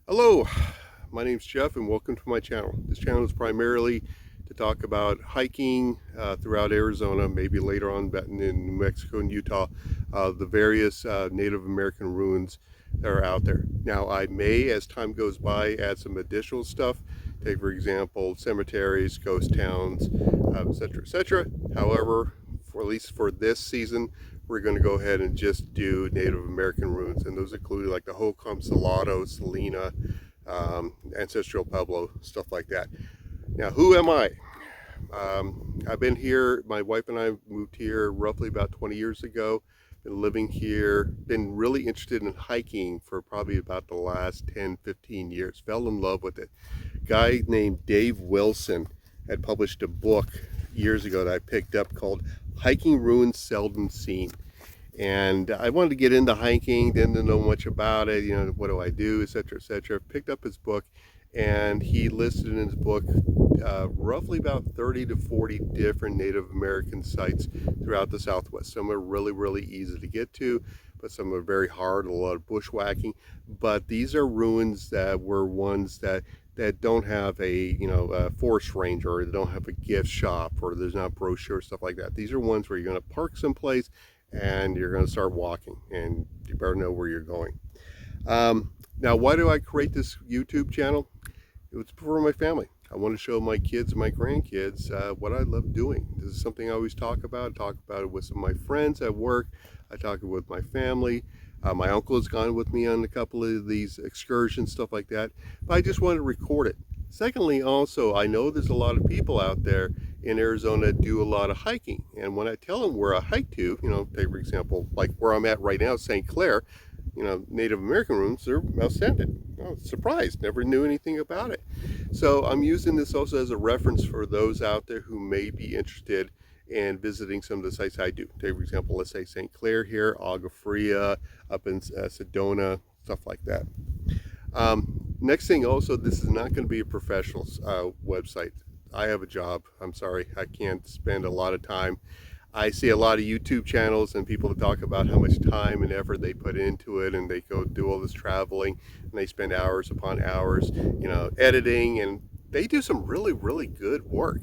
Hello, my name's Jeff and welcome to my channel. This channel is primarily to talk about hiking throughout Arizona, maybe later on in New Mexico and Utah, the various Native American ruins that are out there. Now I may, as time goes by, add some additional stuff. Take for example, cemeteries, ghost towns, etc., etc. However, at least for this season, we're going to go ahead and just do Native American ruins, and those include like the Holcomb, Salado, Salina, Ancestral Pueblo, stuff like that. Now, who am I? I've been here, my wife and I moved here roughly about 20 years ago. Been living here, been really interested in hiking for probably about the last 10, 15 years. Fell in love with it. A guy named Dave Wilson had published a book years ago that I picked up called Hiking Ruins Seldom Seen. And I wanted to get into hiking, didn't know much about it, what do I do, etc., etc. Picked up his book, and he listed in his book roughly about 30 to 40 different Native American sites throughout the Southwest. Some are really, really easy to get to, but some are very hard, a lot of bushwhacking. But these are ruins that were ones that don't have a forest ranger, or they don't have a gift shop, or there's not brochure, stuff like that. These are ones where you're going to park someplace and you're going to start walking, and you better know where you're going. Now, why do I create this YouTube channel? It was for my family. I want to show my kids and my grandkids what I love doing. This is something I always talk about. I talk about it with some of my friends at work. I talk it with my family. My uncle has gone with me on a couple of these excursions, stuff like that. But I just wanted to record it. Secondly, also, I know there's a lot of people out there in Arizona that do a lot of hiking. And when I tell them where I hike to, take for example, like where I'm at right now, St. Clair, Native American ruins, they're outstanding. Oh, surprised, never knew anything about it. So I'm using this also as a reference for those out there who may be interested in visiting some of the sites I do. Take for example, let's say St. Clair here, Agua Fria, up in Sedona, stuff like that. Next thing also, this is not going to be a professional website. I have a job. I'm sorry, I can't spend a lot of time. I see a lot of YouTube channels and people that talk about how much time and effort they put into it, and they go do all this traveling and they spend hours upon hours, editing, and they do some really, really good work.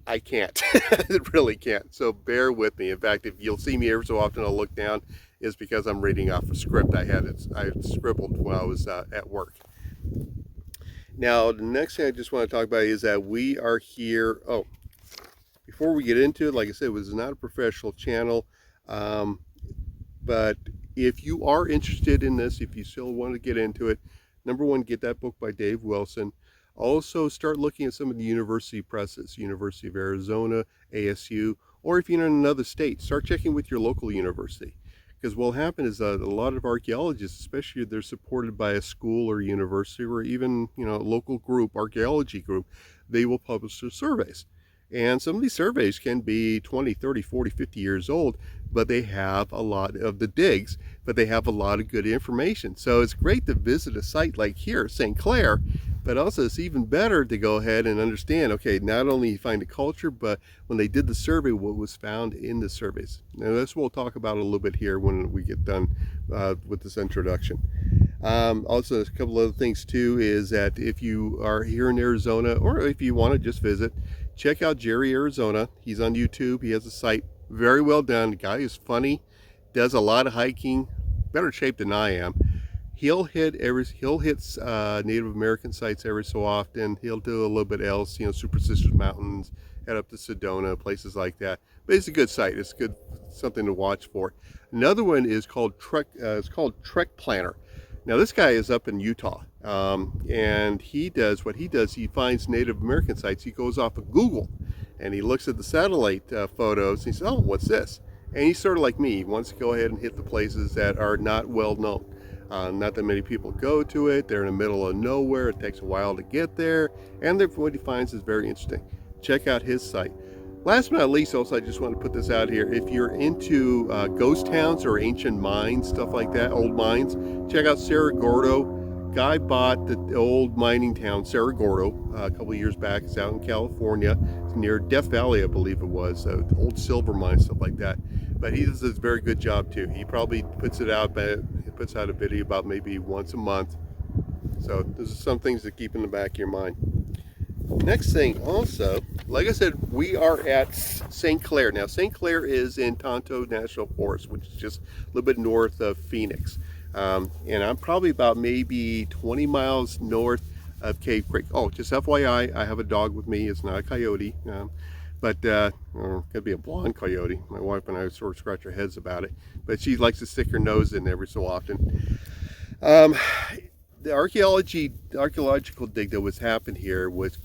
I can't. Really can't. So bear with me. In fact, if you'll see me every so often, I'll look down, is because I'm reading off a script I scribbled when I was at work. Now, the next thing I just want to talk about is that we are here. Oh, before we get into it, like I said, it was not a professional channel, but if you are interested in this, if you still want to get into it, number one, get that book by Dave Wilson. Also, start looking at some of the university presses, University of Arizona, ASU, or if you're in another state, start checking with your local university. Because what will happen is that a lot of archaeologists, especially if they're supported by a school or university, or even a local group, archaeology group, they will publish their surveys. And some of these surveys can be 20, 30, 40, 50 years old, but they have a lot of the digs, but they have a lot of good information. So it's great to visit a site like here, St. Clair, but also it's even better to go ahead and understand, okay, not only find the culture, but when they did the survey, what was found in the surveys. Now that's what we'll talk about a little bit here when we get done with this introduction. Also, a couple other things too is that if you are here in Arizona, or if you want to just visit, check out Jerry Arizona. He's on YouTube. He has a site, very well done. The guy is funny, does a lot of hiking, better shape than I am. He'll hit Native American sites every so often. He'll do a little bit else, Superstitious Mountains, head up to Sedona, places like that. But it's a good site. It's good, something to watch for. Another one is called Trek. It's called Trek Planner. Now this guy is up in Utah, and he finds Native American sites. He goes off of Google, and he looks at the satellite photos, and he says, oh, what's this? And he's sort of like me. He wants to go ahead and hit the places that are not well known. Not that many people go to it. They're in the middle of nowhere. It takes a while to get there, and what he finds is very interesting. Check out his site. Last but not least, also, I just want to put this out here. If you're into ghost towns or ancient mines, stuff like that, old mines, check out Cerro Gordo. Guy bought the old mining town, Cerro Gordo, a couple of years back. It's out in California. It's near Death Valley, I believe it was. Old silver mine, stuff like that. But he does a very good job, too. He probably puts it out, but he puts out a video about maybe once a month, So those are some things to keep in the back of your mind. Next thing also, like I said, we are at St. Clair. Now, St. Clair is in Tonto National Forest, which is just a little bit north of Phoenix. And I'm probably about maybe 20 miles north of Cave Creek. Oh, just FYI, I have a dog with me. It's not a coyote, but it could be a blonde coyote. My wife and I sort of scratch our heads about it, but she likes to stick her nose in every so often. Um, the archaeological dig that was happened here was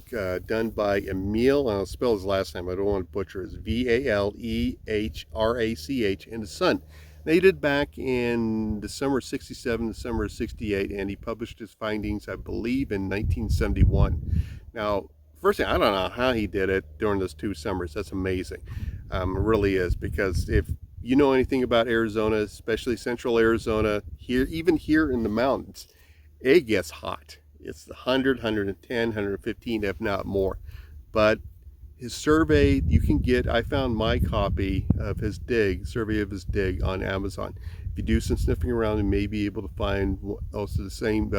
done by Emil, and I'll spell his last name, I don't want to butcher it, Valehrach, and his son. They did back in the summer of 67, the summer of 68, and he published his findings, I believe, in 1971. Now, first thing, I don't know how he did it during those 2 summers. That's amazing. It really is, because if you know anything about Arizona, especially central Arizona, here, even here in the mountains, it gets hot. It's 100, 110, 115, if not more. But his survey, you can get, I found my copy of his dig, survey of his dig, on Amazon. If you do some sniffing around, you may be able to find also the same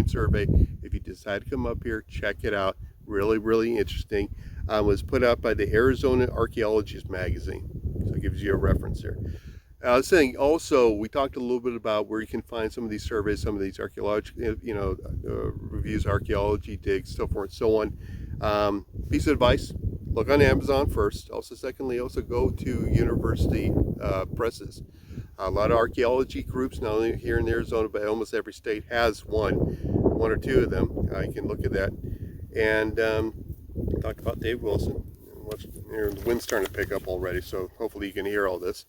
survey. If you decide to come up here, check it out. Really, really interesting. Was put out by the Arizona Archaeologist magazine. So it gives you a reference there. I was saying also, we talked a little bit about where you can find some of these surveys, some of these archaeological, reviews, archaeology digs, so forth and so on. Piece of advice, look on Amazon first. Also, secondly, also go to university presses. A lot of archaeology groups, not only here in Arizona, but almost every state has one or two of them. You can look at that. And talked about Dave Wilson. The wind's starting to pick up already, so hopefully you can hear all this.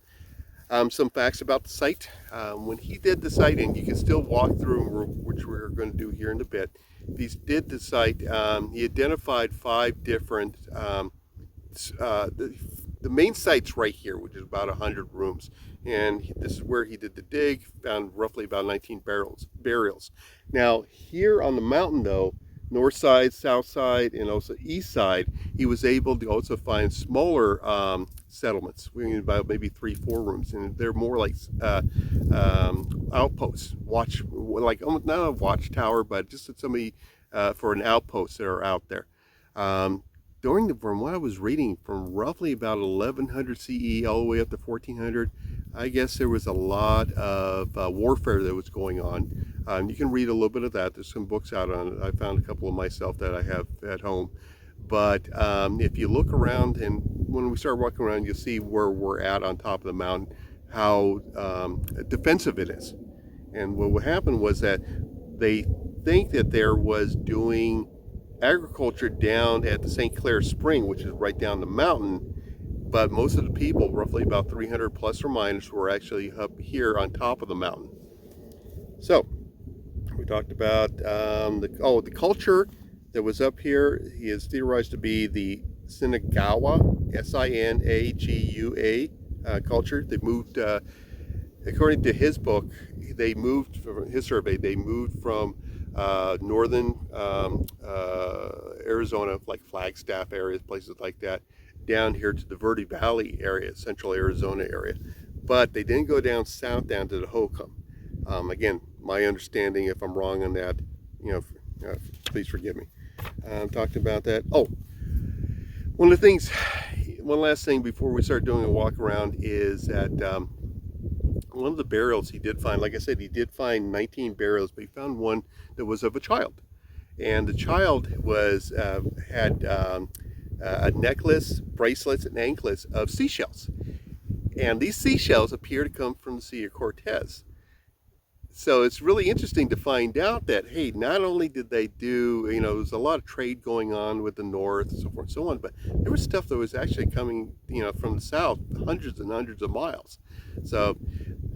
Some facts about the site. When he did the site, and you can still walk through, which we're going to do here in a bit. He did the site. He identified 5 different. The main site's right here, which is about 100 rooms, and this is where he did the dig. Found roughly about 19 burials. Now here on the mountain, though, north side, south side, and also east side, he was able to also find smaller settlements, about maybe 3-4 rooms, and they're more like outposts, like not a watchtower, but just somebody for an outpost that are out there. From what I was reading, from roughly about 1100 CE all the way up to 1400, I guess there was a lot of warfare that was going on. You can read a little bit of that. There's some books out on it. I found a couple of myself that I have at home. But if you look around, and when we start walking around, you'll see where we're at on top of the mountain, how defensive it is. And what happened was that they think that there was doing agriculture down at the St. Clair Spring, which is right down the mountain, but most of the people, roughly about 300 plus or minus, were actually up here on top of the mountain. So we talked about the culture that was up here. He is theorized to be the Sinagua, Sinagua culture. They moved, according to his book, they moved from his survey. They moved from northern Arizona, like Flagstaff areas, places like that, down here to the Verde Valley area, central Arizona area. But they didn't go down south, down to the Holcomb. Again, my understanding, if I'm wrong on that, please forgive me. Talked about that. Oh, one last thing before we start doing a walk around is that one of the burials he did find, like I said, he did find 19 burials, but he found one that was of a child. And the child had a necklace, bracelets, and anklets of seashells. And these seashells appear to come from the Sea of Cortez. So it's really interesting to find out that, hey, not only did they do, there was a lot of trade going on with the north and so forth and so on, but there was stuff that was actually coming, from the south, hundreds and hundreds of miles. So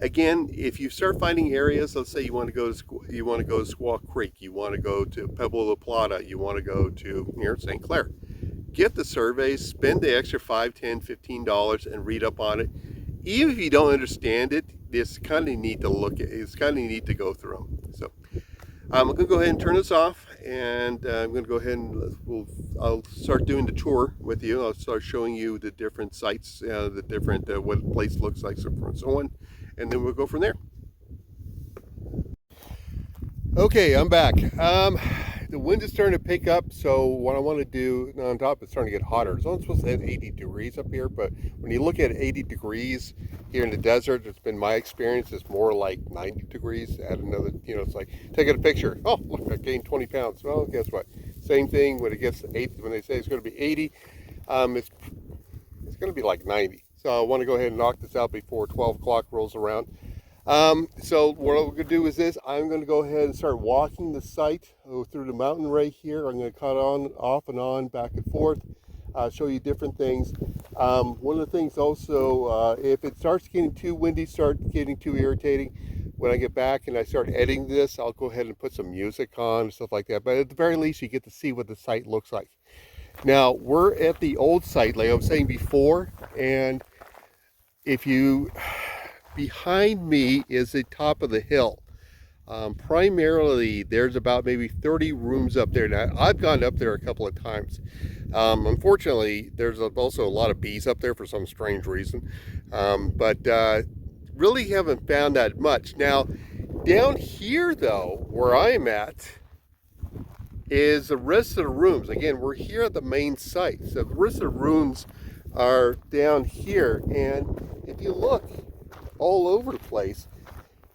again, if you start finding areas, let's say you want to go to Squaw Creek, you want to go to Pueblo La Plata, you want to go to St. Clair, get the surveys, spend the extra $5, $10, $15 and read up on it. Even if you don't understand it, it's kind of neat to look at. It's kind of neat to go through them. So I'm going to go ahead and turn this off, and I'm going to go ahead and I'll start doing the tour with you. I'll start showing you the different sites, the different what the place looks like, so forth and so on, and then we'll go from there. Okay, I'm back. The wind is starting to pick up, so what I want to do, now on top it's starting to get hotter. It's only supposed to hit 80 degrees up here, but when you look at 80 degrees here in the desert, it's been my experience, it's more like 90 degrees. Add another, it's like taking a picture. Oh, look, I gained 20 pounds. Well, guess what? Same thing when it gets to 80, when they say it's going to be 80, it's going to be like 90. So I want to go ahead and knock this out before 12 o'clock rolls around. So what I'm going to do is this. I'm going to go ahead and start walking the site through the mountain right here. I'm going to cut on, off and on, back and forth, show you different things. One of the things also, if it starts getting too windy, start getting too irritating, when I get back and I start editing this, I'll go ahead and put some music on and stuff like that. But at the very least, you get to see what the site looks like. Now, we're at the old site, like I was saying before, and if you... behind me is the top of the hill. Primarily, there's about maybe 30 rooms up there. Now, I've gone up there a couple of times. Unfortunately, there's also a lot of bees up there for some strange reason. But really haven't found that much. Now, down here, though, where I'm at, is the rest of the rooms. Again, we're here at the main site. So the rest of the rooms are down here. And if you look, all over the place.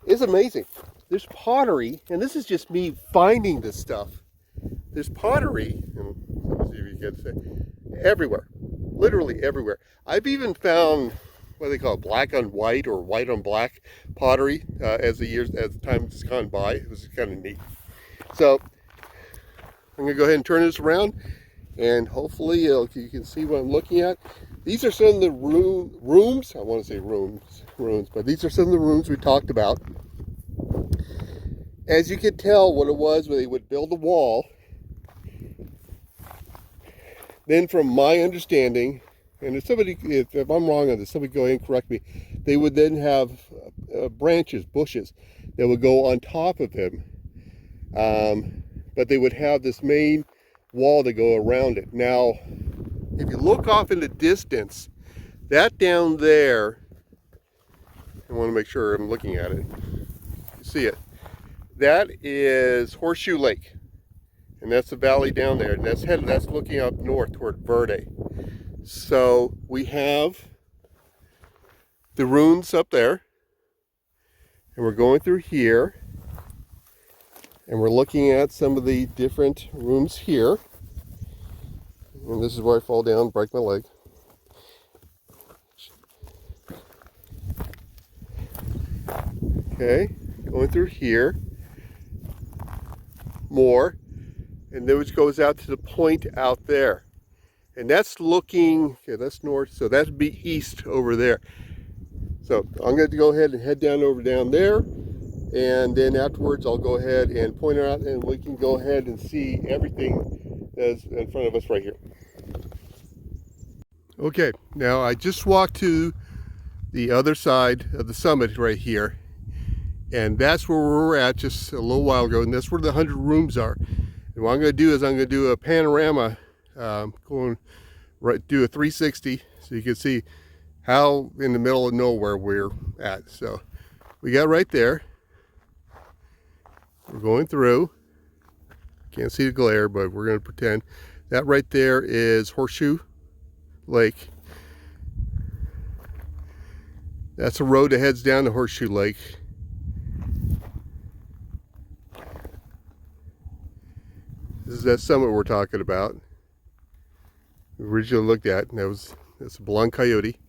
It's amazing. There's pottery, and this is just me finding this stuff. There's pottery, and let's see if you can say, everywhere, literally everywhere. I've even found what they call black on white or white on black pottery as the time's gone by. It was kind of neat. So I'm gonna go ahead and turn this around, and hopefully you can see what I'm looking at. These are some of the rooms, I want to say rooms, but these are some of the rooms we talked about. As you can tell, what it was when they would build a wall, then from my understanding, and if I'm wrong on this, somebody go ahead and correct me, they would then have branches, bushes, that would go on top of him. But they would have this main wall to go around it. Now, if you look off in the distance, that down there, I want to make sure I'm looking at it. You see it? That is Horseshoe Lake, and that's the valley down there, and that's looking up north toward Verde. So we have the ruins up there, and we're going through here, and we're looking at some of the different rooms here. And this is where I fall down, break my leg. Okay, going through here. More. And then which goes out to the point out there. And that's looking, okay, that's north, so that'd be east over there. So I'm going to go ahead and head down there. And then afterwards, I'll go ahead and point it out, and we can go ahead and see everything that's in front of us right here. Okay, now I just walked to the other side of the summit right here, and that's where we were at just a little while ago, and that's where the 100 rooms are. And what I'm going to do is I'm going to do a panorama, do a 360, so you can see how in the middle of nowhere we're at. So we got right there. We're going through. Can't see the glare, but we're going to pretend. That right there is Horseshoe Lake. That's a road that heads down to Horseshoe Lake. This is that summit we're talking about. We originally looked at, and that's a blonde coyote.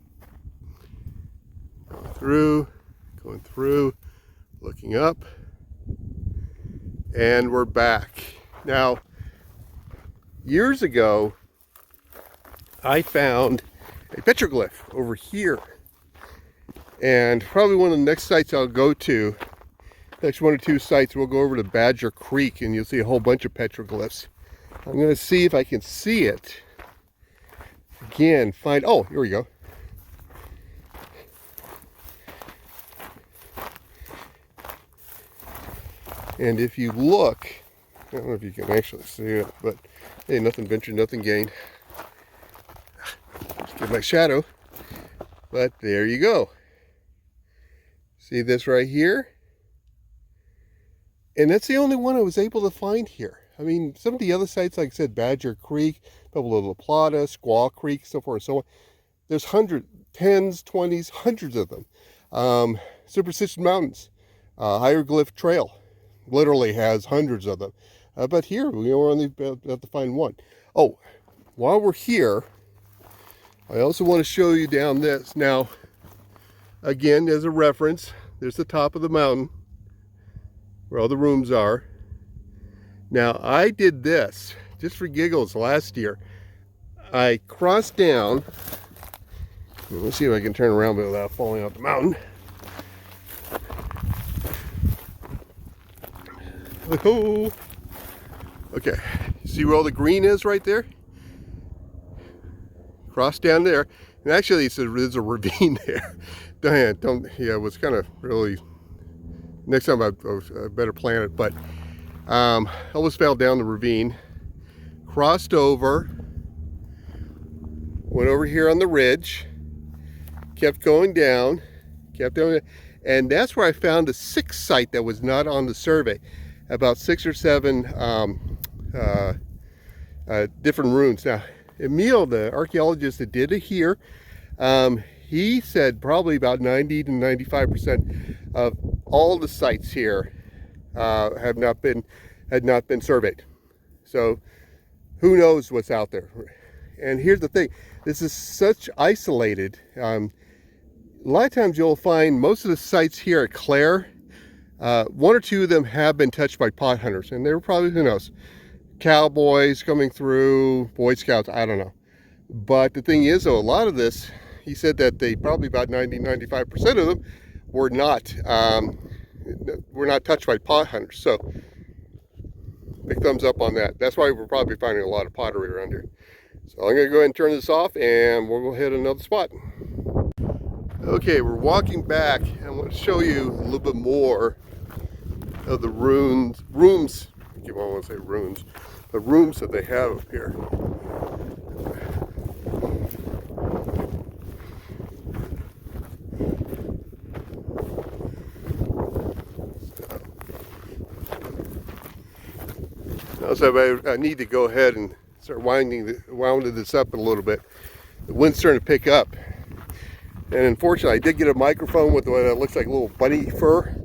Going through, looking up, and we're back. Now, years ago, I found a petroglyph over here, and probably one of the next sites I'll go to, next one or two sites, we'll go over to Badger Creek, and you'll see a whole bunch of petroglyphs. I'm going to see if I can see it again. Oh, here we go. And if you look, I don't know if you can actually see it, but hey, nothing ventured, nothing gained. Just get my shadow. But there you go. See this right here? And that's the only one I was able to find here. I mean, some of the other sites, like I said, Badger Creek, Pueblo de la Plata, Squaw Creek, so forth and so on, there's hundreds, tens, 20s, hundreds of them. Superstition Mountains, Hieroglyph Trail, literally has hundreds of them. But here, we're only about to find one. Oh, while we're here, I also want to show you down this. Now, again, as a reference, there's the top of the mountain where all the rooms are. Now, I did this just for giggles last year. I crossed down. Let's see if I can turn around without falling off the mountain. Oh, okay. See where all the green is right there? Cross down there. And actually, there's a ravine there. Yeah, it was kind of really, next time I better plan it, but almost fell down the ravine, crossed over, went over here on the ridge, kept going down, and that's where I found a sixth site that was not on the survey. About 6 or 7 different ruins. Now, Emil, the archaeologist that did it here, he said probably about 90 to 95% of all the sites here had not been surveyed. So who knows what's out there? And here's the thing: this is such isolated. A lot of times you'll find most of the sites here at Clair, 1 or 2 of them have been touched by pot hunters, and they were probably, who knows, cowboys coming through, Boy Scouts, I don't know. But the thing is, though, a lot of this, he said that they probably about 90-95% of them were not touched by pot hunters. So big thumbs up on that. That's why we're probably finding a lot of pottery around here. So I'm going to go ahead and turn this off, and we'll go hit another spot. Okay, we're walking back, and I want to show you a little bit more of the rooms. I keep on wanting to say ruins. The rooms that they have up here. So I need to go ahead and start winding this up a little bit. The wind's starting to pick up. And unfortunately, I did get a microphone with what looks like a little bunny fur.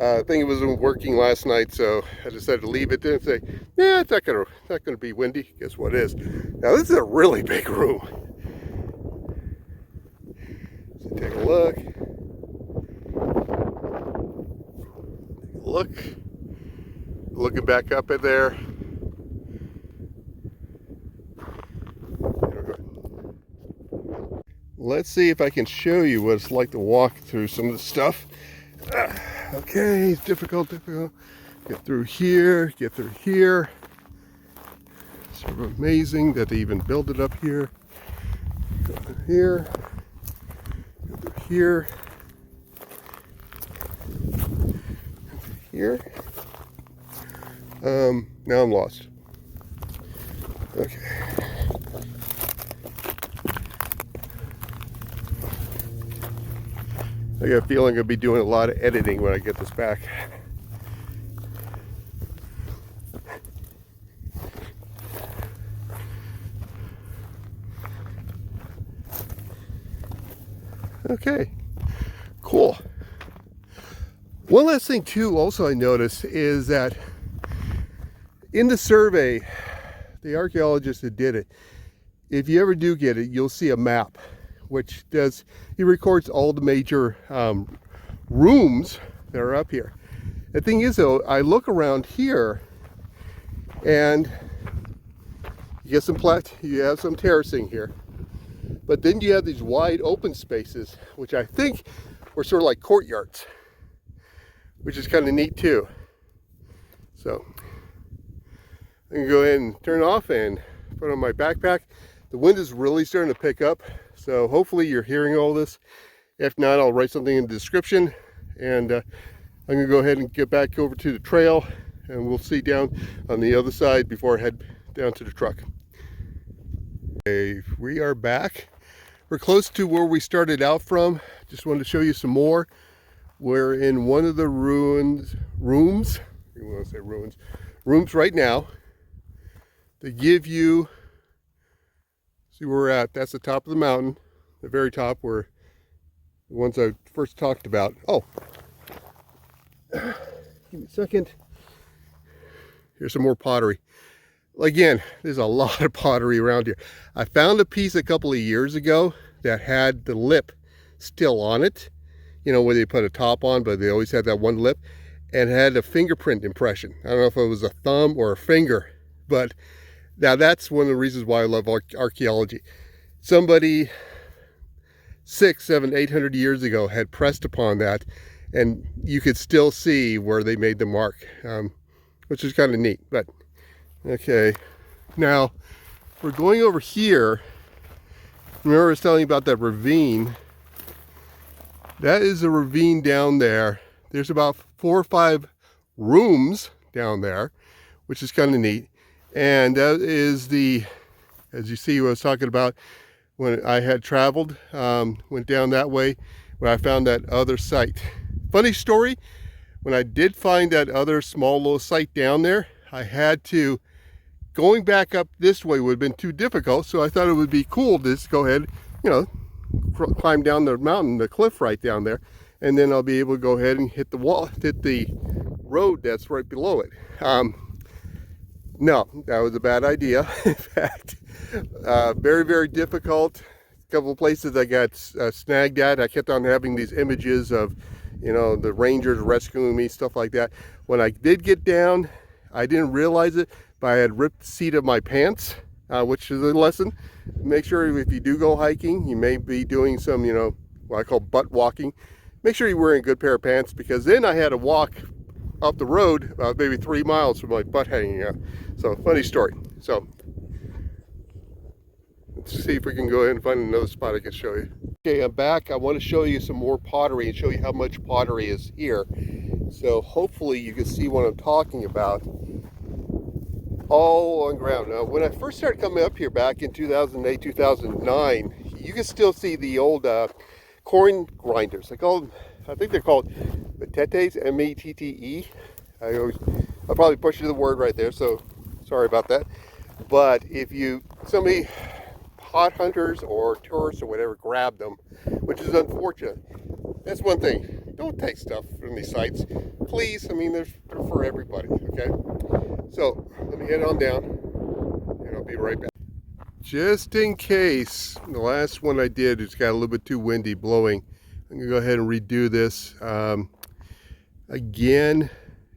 I think it wasn't working last night, so I decided to leave it there and say, yeah, it's not gonna be windy. Guess what is? Now this is a really big room. So take a look. Looking back up at there. Let's see if I can show you what it's like to walk through some of the stuff. Okay, it's difficult. Get through here, get through here. Sort of amazing that they even built it up here. Go through here, go through here, go through here. Now I'm lost. Okay. I got a feeling I'll be doing a lot of editing when I get this back. Okay, cool. One last thing too, also I noticed, is that in the survey, the archaeologist that did it, if you ever do get it, you'll see a map, which he records all the major rooms that are up here. The thing is, though, I look around here, and you have some terracing here, but then you have these wide open spaces, which I think were sort of like courtyards, which is kind of neat too. So I'm gonna go ahead and turn it off and put on my backpack. The wind is really starting to pick up, so hopefully you're hearing all this. If not, I'll write something in the description, and I'm gonna go ahead and get back over to the trail, and we'll see down on the other side before I head down to the truck. Okay, we are back. We're close to where we started out from. Just wanted to show you some more. We're in one of the rooms. you want to say ruins, rooms right now to give you, see where we're at. That's the top of the mountain, the very top where the ones I first talked about. Oh, give me a second. Here's some more pottery. Again, there's a lot of pottery around here. I found a piece a couple of years ago that had the lip still on it. You know, where they put a top on, but they always had that one lip, and had a fingerprint impression. I don't know if it was a thumb or a finger, but now that's one of the reasons why I love archaeology. Somebody 600, 700, 800 years ago had pressed upon that, and you could still see where they made the mark, which is kind of neat. But okay, now we're going over here. Remember I was telling you about that ravine? That is a ravine down there. There's about 4 or 5 rooms down there, which is kind of neat. And that is the, as you see what I was talking about, when I had traveled, went down that way, where I found that other site. Funny story, when I did find that other small little site down there, I had to, going back up this way would have been too difficult, so I thought it would be cool to just go ahead, you know, climb down the mountain, the cliff right down there, and then I'll be able to go ahead and hit the wall, hit the road that's right below it. No, that was a bad idea. In fact, very, very difficult. A couple of places I got snagged at. I kept on having these images of, you know, the rangers rescuing me, stuff like that. When I did get down, I didn't realize it, but I had ripped the seat of my pants, which is a lesson. Make sure if you do go hiking, you may be doing some, you know, what I call butt walking. Make sure you're wearing a good pair of pants, because then I had to walk up the road maybe 3 miles with my butt hanging out. So funny story. So let's see if we can go ahead and find another spot I can show you. Okay, I'm back. I want to show you some more pottery and show you how much pottery is here. So hopefully you can see what I'm talking about. All on ground. Now, when I first started coming up here back in 2008, 2009, you can still see the old corn grinders. I think they're called metetes, M-E-T-T-E. I'll probably butcher the word right there, so sorry about that. But if somebody, pot hunters or tourists or whatever, grab them, which is unfortunate. That's one thing. Don't take stuff from these sites, please. I mean, they're for everybody, okay? So let me head on down, and I'll be right back. Just in case, the last one I did, it's got a little bit too windy blowing. I'm gonna go ahead and redo this. Again,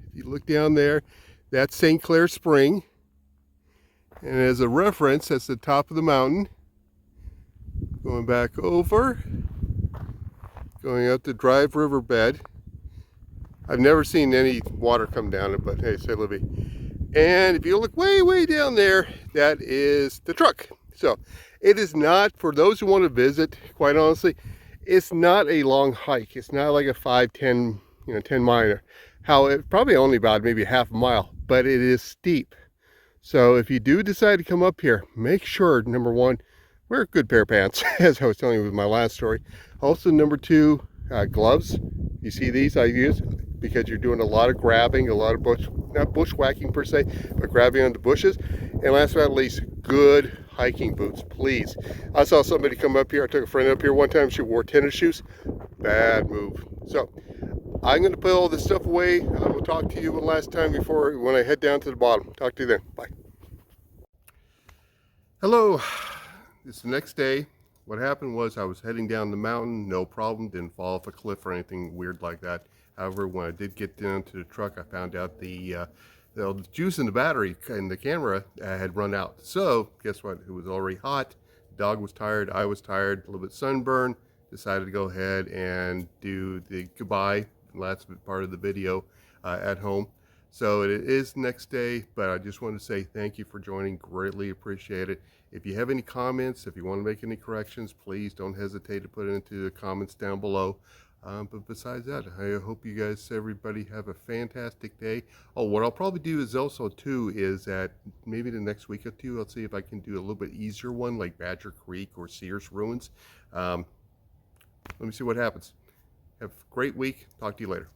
if you look down there, that's St. Clair Spring. And as a reference, that's the top of the mountain. Going back over, going up the Drive River bed. I've never seen any water come down it, but hey, say Libby. And if you look way, way down there, that is the truck. So it is not, for those who want to visit, quite honestly, it's not a long hike. It's not like a 5, 10, 10 miler. It probably only about maybe half a mile, but it is steep. So if you do decide to come up here, make sure, number one, wear a good pair of pants, as I was telling you with my last story. Also, number 2, gloves. You see these I use because you're doing a lot of grabbing, a lot of not bushwhacking per se, but grabbing on the bushes. And last but not least, good hiking boots, please. I saw somebody come up here. I took a friend up here one time. She wore tennis shoes. Bad move. So I'm going to put all this stuff away. I will talk to you one last time when I head down to the bottom. Talk to you then. Bye. Hello. It's the next day. What happened was I was heading down the mountain, no problem, didn't fall off a cliff or anything weird like that. However, when I did get down to the truck, I found out the juice in the battery in the camera had run out. So guess what? It was already hot. The dog was tired. I was tired. A little bit sunburned. Decided to go ahead and do the goodbye, last part of the video at home. So it is the next day, but I just want to say thank you for joining. Greatly appreciate it. If you have any comments, if you want to make any corrections, please don't hesitate to put it into the comments down below. But besides that, I hope you guys, everybody, have a fantastic day. Oh, what I'll probably do is also too is that maybe the next week or two, I'll see if I can do a little bit easier one like Badger Creek or Clair Ruins. Let me see what happens. Have a great week. Talk to you later.